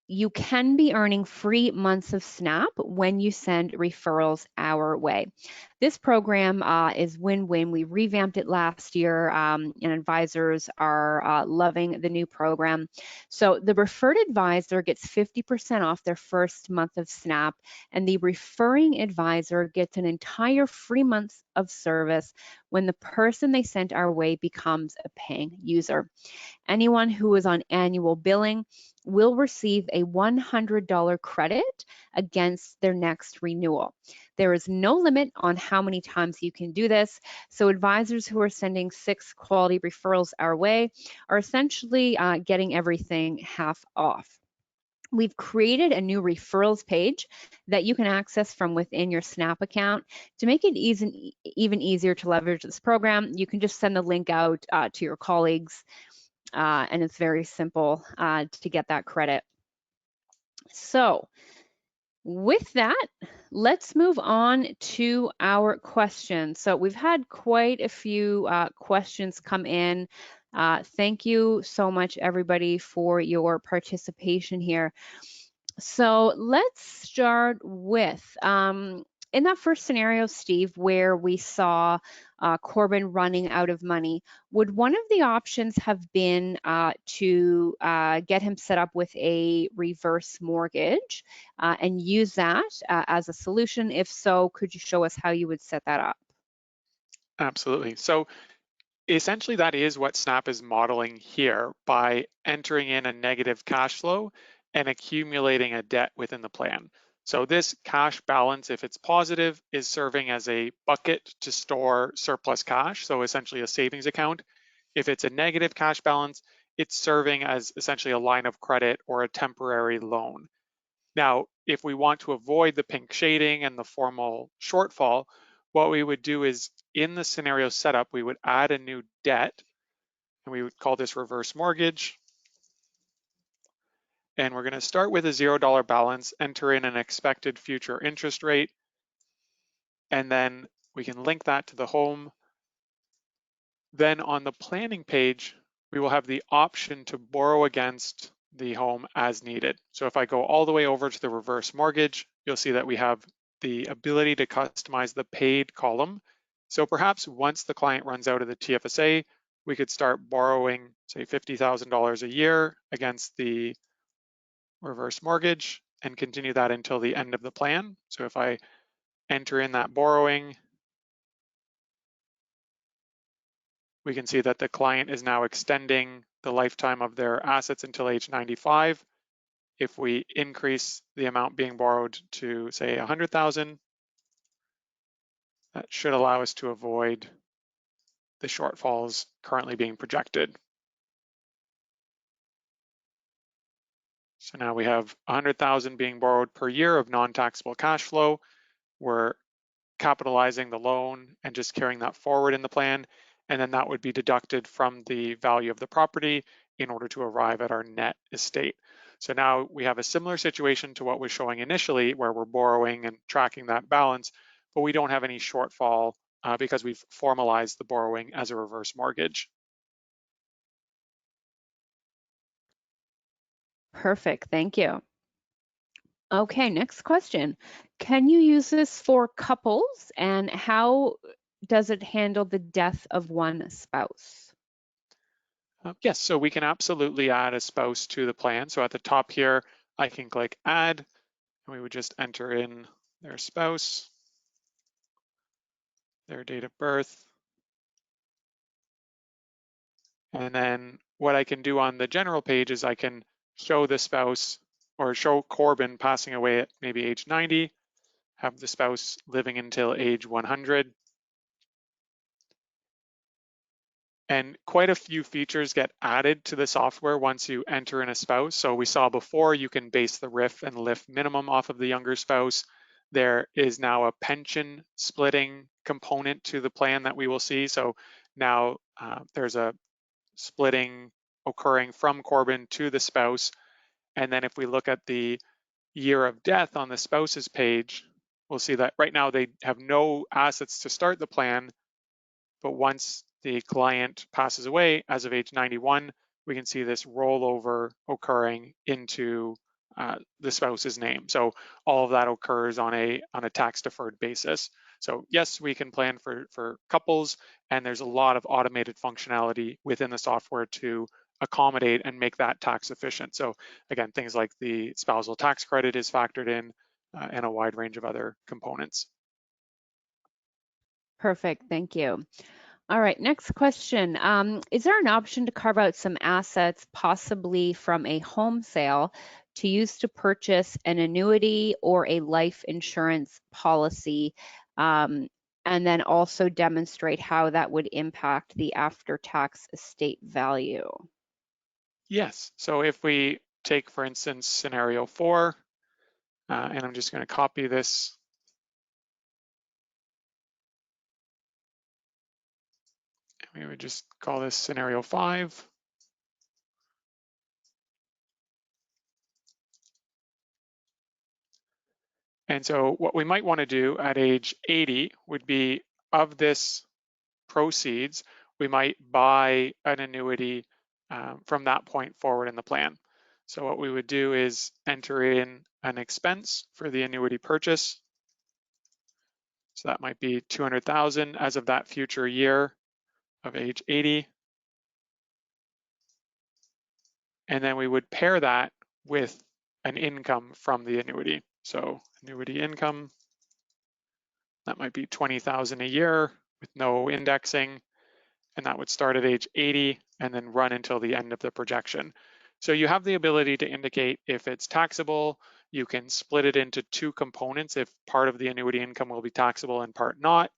You can be earning free months of Snap when you send referrals our way. This program is win-win. We revamped it last year, and advisors are loving the new program. So the referred advisor gets 50% off their first month of Snap, and the referring advisor gets an entire free month of service when the person they sent our way becomes a paying user. Anyone who is on annual billing will receive a $100 credit against their next renewal. There is no limit on how many times you can do this, so advisors who are sending 6 quality referrals our way are essentially getting everything half off. We've created a new referrals page that you can access from within your Snap account. To make it even easier to leverage this program, you can just send the link out to your colleagues, and it's very simple to get that credit. So with that, let's move on to our questions. So we've had quite a few questions come in. Thank you so much, everybody, for your participation here. So let's start with, in that first scenario, Steve, where we saw Corbin running out of money, would one of the options have been to get him set up with a reverse mortgage and use that as a solution? If so, could you show us how you would set that up? Absolutely. So essentially that is what Snap is modeling here by entering in a negative cash flow and accumulating a debt within the plan. So this cash balance, if it's positive, is serving as a bucket to store surplus cash, so essentially a savings account. If it's a negative cash balance, it's serving as essentially a line of credit or a temporary loan. Now, if we want to avoid the pink shading and the formal shortfall, what we would do is in the scenario setup, we would add a new debt, and we would call this reverse mortgage. And we're going to start with a $0 balance, enter in an expected future interest rate, and then we can link that to the home. Then on the planning page, we will have the option to borrow against the home as needed. So if I go all the way over to the reverse mortgage, you'll see that we have the ability to customize the paid column. So perhaps once the client runs out of the TFSA, we could start borrowing, say, $50,000 a year against the reverse mortgage and continue that until the end of the plan. So if I enter in that borrowing, we can see that the client is now extending the lifetime of their assets until age 95. If we increase the amount being borrowed to, say, 100,000, That should allow us to avoid the shortfalls currently being projected. So now we have 100,000 being borrowed per year of non-taxable cash flow. We're capitalizing the loan and just carrying that forward in the plan. And then that would be deducted from the value of the property in order to arrive at our net estate. So now we have a similar situation to what was showing initially, where we're borrowing and tracking that balance, but we don't have any shortfall because we've formalized the borrowing as a reverse mortgage. Perfect, thank you. Okay, next question. Can you use this for couples, and how does it handle the death of one spouse? Yes, so we can absolutely add a spouse to the plan. So at the top here, I can click add, and we would just enter in their spouse, their date of birth. And then what I can do on the general page is I can show the spouse or show Corbin passing away at maybe age 90, have the spouse living until age 100. And quite a few features get added to the software once you enter in a spouse. So we saw before you can base the RIF and LIF minimum off of the younger spouse. There is now a pension splitting component to the plan that we will see. So now there's a splitting occurring from Corbin to the spouse. And then if we look at the year of death on the spouse's page, we'll see that right now they have no assets to start the plan, but once the client passes away as of age 91, we can see this rollover occurring into the spouse's name. So all of that occurs on a tax deferred basis. So yes, we can plan for couples, and there's a lot of automated functionality within the software to accommodate and make that tax efficient. So again, things like the spousal tax credit is factored in and a wide range of other components. Perfect, thank you. All right, next question. Is there an option to carve out some assets, possibly from a home sale, to use to purchase an annuity or a life insurance policy, and then also demonstrate how that would impact the after-tax estate value? Yes, so if we take, for instance, scenario 4, and I'm just going to copy this. We would just call this scenario 5. And so what we might want to do at age 80 would be, of this proceeds, we might buy an annuity from that point forward in the plan. So what we would do is enter in an expense for the annuity purchase. So that might be 200,000 as of that future year of age 80. And then we would pair that with an income from the annuity. So annuity income, that might be 20,000 a year with no indexing, and that would start at age 80 and then run until the end of the projection. So you have the ability to indicate if it's taxable. You can split it into two components if part of the annuity income will be taxable and part not,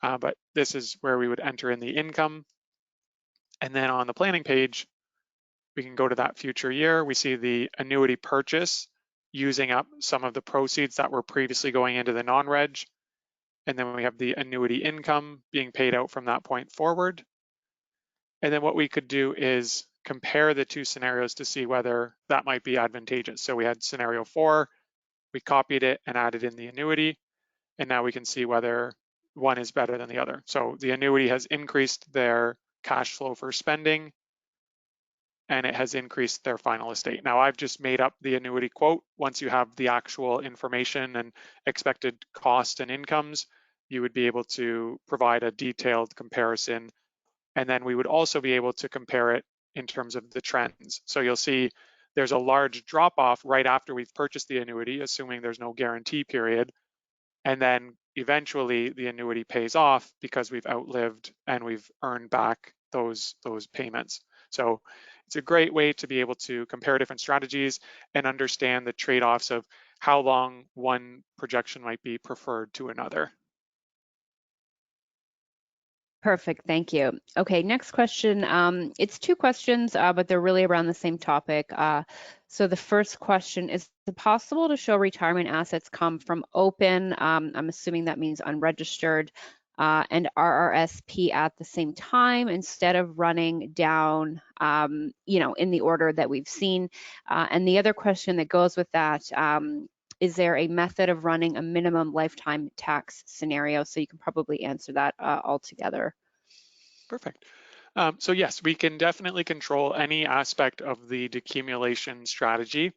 but this is where we would enter in the income. And then on the planning page, we can go to that future year. We see the annuity purchase using up some of the proceeds that were previously going into the non-reg. And then we have the annuity income being paid out from that point forward. And then what we could do is compare the two scenarios to see whether that might be advantageous. So we had scenario 4, we copied it and added in the annuity, and now we can see whether one is better than the other. So the annuity has increased their cash flow for spending, and it has increased their final estate. Now I've just made up the annuity quote. Once you have the actual information and expected cost and incomes, you would be able to provide a detailed comparison. And then we would also be able to compare it in terms of the trends. So you'll see there's a large drop off right after we've purchased the annuity, assuming there's no guarantee period. And then eventually the annuity pays off because we've outlived and we've earned back those payments. So it's a great way to be able to compare different strategies and understand the trade-offs of how long one projection might be preferred to another. Perfect, thank you. Okay, next question. It's two questions, but they're really around the same topic. So the first question, is it possible to show retirement assets come from open, I'm assuming that means unregistered, and RRSP at the same time instead of running down, in the order that we've seen? And the other question that goes with that, is there a method of running a minimum lifetime tax scenario? So you can probably answer that all together. Perfect. So yes, we can definitely control any aspect of the decumulation strategy.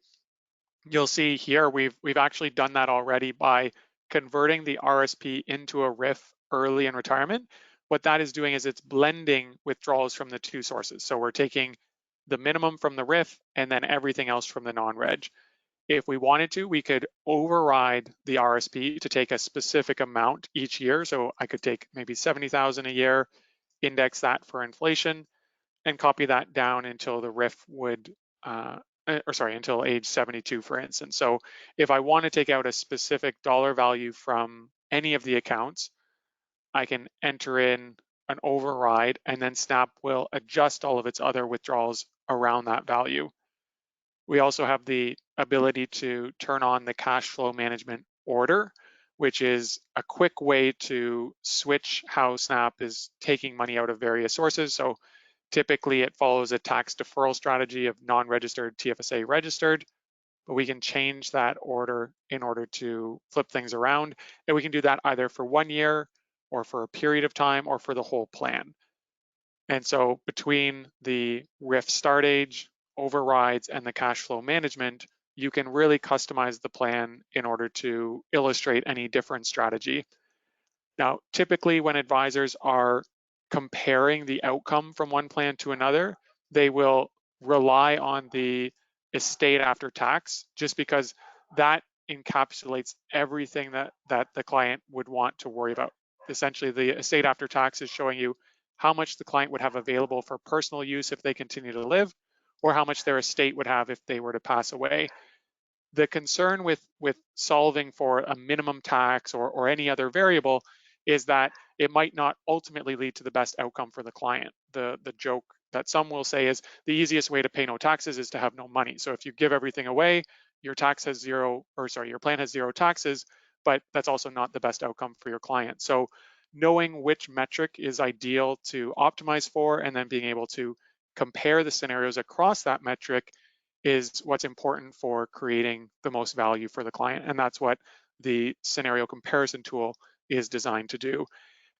You'll see here we've actually done that already by converting the RSP into a RIF early in retirement. What that is doing is it's blending withdrawals from the two sources. So we're taking the minimum from the RIF and then everything else from the non-reg. If we wanted to, we could override the RSP to take a specific amount each year. So I could take maybe 70,000 a year, index that for inflation, and copy that down until the RIF would, until age 72, for instance. So if I want to take out a specific dollar value from any of the accounts, I can enter in an override, and then SNAP will adjust all of its other withdrawals around that value. We also have the ability to turn on the cash flow management order, which is a quick way to switch how SNAP is taking money out of various sources. So typically it follows a tax deferral strategy of non-registered TFSA registered, but we can change that order in order to flip things around. And we can do that either for 1 year or for a period of time or for the whole plan. And so between the RIF start age, overrides, and the cash flow management, you can really customize the plan in order to illustrate any different strategy. Now, typically when advisors are comparing the outcome from one plan to another, they will rely on the estate after tax, just because that encapsulates everything that the client would want to worry about. Essentially, the estate after tax is showing you how much the client would have available for personal use if they continue to live, or how much their estate would have if they were to pass away. The concern with solving for a minimum tax or any other variable is that it might not ultimately lead to the best outcome for the client. The joke that some will say is the easiest way to pay no taxes is to have no money. So if you give everything away, your plan has zero taxes, but that's also not the best outcome for your client. So knowing which metric is ideal to optimize for, and then being able to compare the scenarios across that metric is what's important for creating the most value for the client. And that's what the scenario comparison tool is designed to do.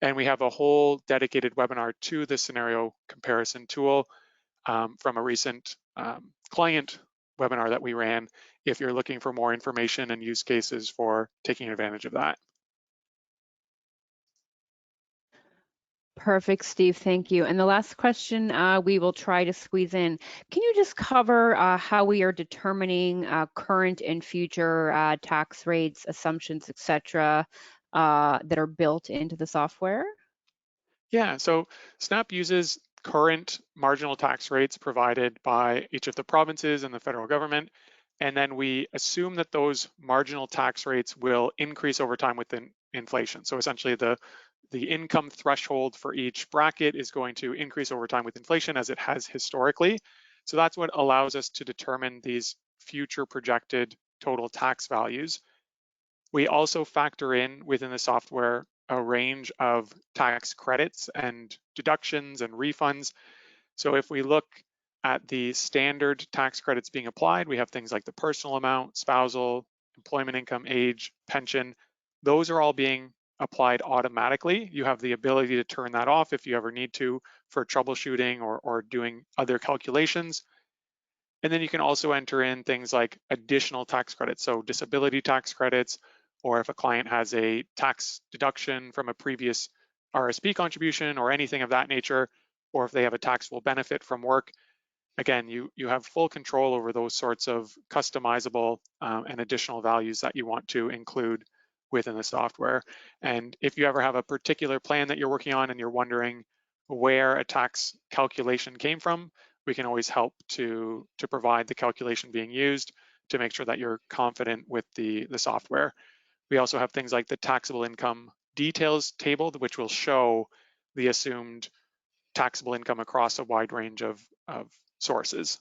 And we have a whole dedicated webinar to the scenario comparison tool from a recent client webinar that we ran, if you're looking for more information and use cases for taking advantage of that. Perfect, Steve, thank you. And the last question we will try to squeeze in. Can you just cover how we are determining current and future tax rates, assumptions, et cetera, that are built into the software? Yeah, so SNAP uses current marginal tax rates provided by each of the provinces and the federal government. And then we assume that those marginal tax rates will increase over time with inflation. So essentially the income threshold for each bracket is going to increase over time with inflation, as it has historically. So that's what allows us to determine these future projected total tax values. We also factor in within the software a range of tax credits and deductions and refunds. So if we look at the standard tax credits being applied, we have things like the personal amount, spousal, employment income, age, pension. Those are all being applied automatically. You have the ability to turn that off if you ever need to for troubleshooting or doing other calculations. And then you can also enter in things like additional tax credits, so disability tax credits, or if a client has a tax deduction from a previous RSP contribution or anything of that nature, or if they have a taxable benefit from work. Again, you have full control over those sorts of customizable and additional values that you want to include within the software. And if you ever have a particular plan that you're working on and you're wondering where a tax calculation came from, we can always help to provide the calculation being used to make sure that you're confident with the software. We also have things like the taxable income details table, which will show the assumed taxable income across a wide range of sources.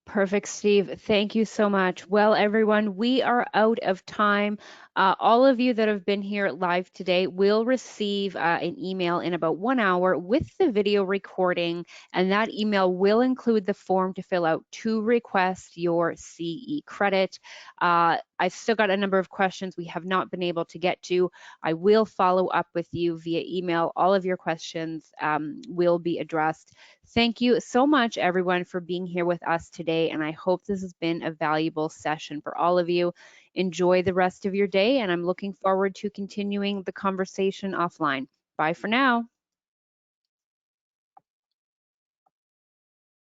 Perfect, Steve. Thank you so much. Well, everyone, we are out of time. All of you that have been here live today will receive an email in about 1 hour with the video recording, and that email will include the form to fill out to request your CE credit. I've still got a number of questions we have not been able to get to. I will follow up with you via email. All of your questions will be addressed. Thank you so much, everyone, for being here with us today, and I hope this has been a valuable session for all of you. Enjoy the rest of your day, and I'm looking forward to continuing the conversation offline. Bye for now.